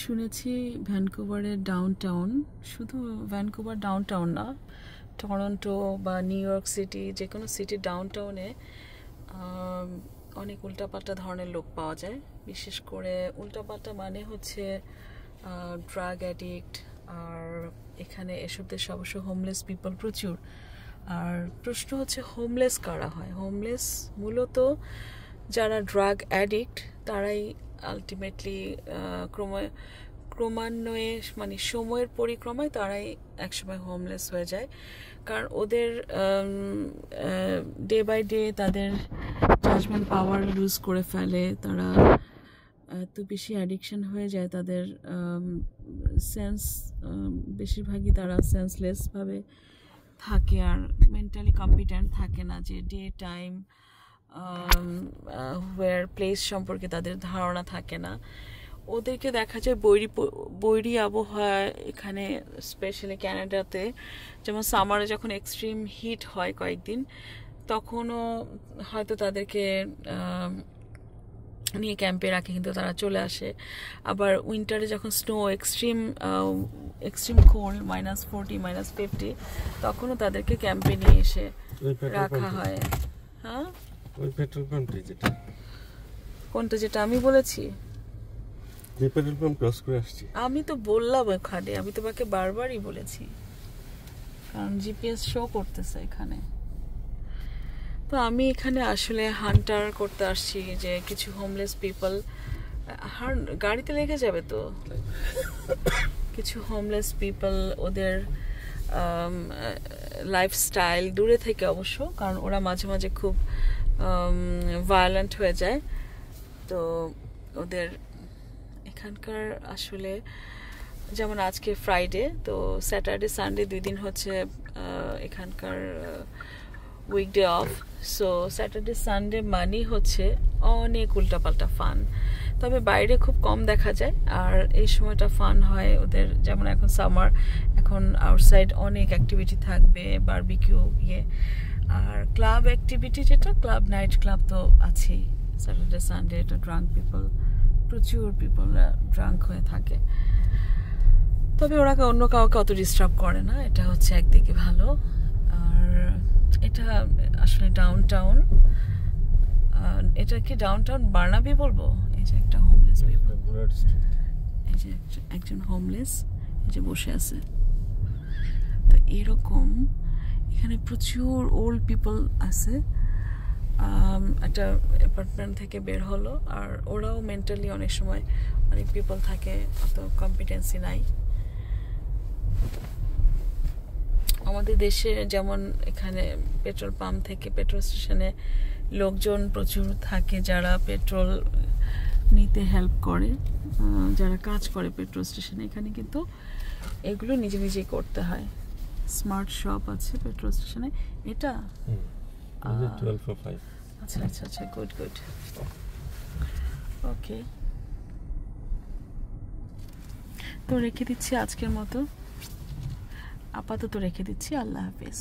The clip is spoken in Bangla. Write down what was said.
শুনেছি ভ্যানকুভারের ডাউনটাউন, শুধু ভ্যানকুভার ডাউনটাউন না, টরন্টো বা নিউ ইয়র্ক সিটি, যে কোনো সিটির ডাউনটাউনে অনেক উল্টাপাল্টা ধরনের লোক পাওয়া যায়। বিশেষ করে উল্টাপাল্টা মানে হচ্ছে ড্রাগ অ্যাডিক্ট, আর এখানে এসব দেশে অবশ্য হোমলেস পিপল প্রচুর। আর প্রশ্ন হচ্ছে হোমলেস কারা হয়? হোমলেস মূলত যারা ড্রাগ অ্যাডিক্ট তারাই আলটিমেটলি ক্রমান্বয়ে মানে সময়ের পরিক্রমায় তারাই একসময় হোমলেস হয়ে যায়। কারণ ওদের ডে বাই ডে তাদের জাজমেন্ট পাওয়ার লুজ করে ফেলে, তারা এত বেশি অ্যাডিকশন হয়ে যায়, তাদের সেন্স বেশিরভাগই তারা সেন্সলেসভাবে থাকে আর মেন্টালি কম্পিটেন্ট থাকে না, যে ডে টাইম ওয়ার প্লেস সম্পর্কে তাদের ধারণা থাকে না। ওদেরকে দেখা যায় বৈরী আবহাওয়া এখানে, স্পেশালি ক্যানাডাতে, যেমন সামারে যখন এক্সট্রিম হিট হয় কয়েকদিন, তখনও হয়তো তাদেরকে নিয়ে ক্যাম্পে রাখে, কিন্তু তারা চলে আসে। আবার উইন্টারে যখন স্নো এক্সট্রিম কোল্ড -40 -50, তখনও তাদেরকে ক্যাম্পে নিয়ে এসে রাখা হয়। হ্যাঁ, ওই পেট্রোল পাম্পটি যেটা, কোনটা যেটা আমি বলেছি? যে পেট্রোল পাম্প ক্রস করে আসছি আমি তো বললাম ওখানে, আমি তোমাকে বারবারই বলেছি, কারণ জিপিএস শো করতেছে এখানে। তো আমি এখানে আসলে হান্টার করতে আসছি, যে কিছু হোমলেস পিপল, গাড়িতে লেগে যাবে তো, কিছু হোমলেস পিপল, ওদের লাইফস্টাইল দূরে থেকে অবশ্য, কারণ ওরা মাঝে মাঝে খুব ভায়োলেন্ট হয়ে যায়। তো ওদের এখানকার আসলে, যেমন আজকে ফ্রাইডে, তো স্যাটারডে সানডে 2 দিন হচ্ছে এখানকার weekday off. So Saturday Sunday মানি হচ্ছে অনেক উল্টাপাল্টা ফান, তবে বাইরে খুব কম দেখা যায়। আর এই সময়টা ফান হয় ওদের, যেমন এখন সামার, এখন আউটসাইড অনেক অ্যাক্টিভিটি থাকবে, বারবিকিউ আর ক্লাব অ্যাক্টিভিটি, যেটা ক্লাব, নাইট ক্লাব তো আছেই। স্যাটারডে সানডে এটা ড্রাঙ্ক পিপল, প্রচুর পিপলরা ড্রাঙ্ক হয়ে থাকে, তবে ওরা অন্য কাউকে অত ডিস্টার্ব করে না, এটা হচ্ছে একদিকে ভালো। আর এটা আসলে ডাউনটাউন, এটা কি ডাউনটাউন বার্নাবি বলবো? এই যে একটা হোমলেস পিপল, এই যে একজন হোমলেস এই যে বসে আছে। তো এরকম এখানে প্রচুর ওল্ড পিপল আছে। একটা অ্যাপার্টমেন্ট থেকে বের হলো, আর ওরাও মেন্টালি অনেক সময়, অনেক পিপল থাকে অত কম্পিটেন্সি নাই। আমাদের দেশে যেমন এখানে পেট্রোল পাম্প থেকে পেট্রোল স্টেশনে লোকজন প্রচুর থাকে, যারা পেট্রোল নিতে হেল্প করে, যারা কাজ করে পেট্রোল স্টেশনে। এখানে কিন্তু এগুলো নিজে নিজেই করতে হয়। স্মার্ট শপ আছে পেট্রোল স্টেশনে। এটা 12 আচ্ছা আচ্ছা আচ্ছা, গুড গুড, ওকে। তো রেখে দিচ্ছি আজকের মতো, আপাতত রেখে দিচ্ছি। আল্লাহ হাফেজ।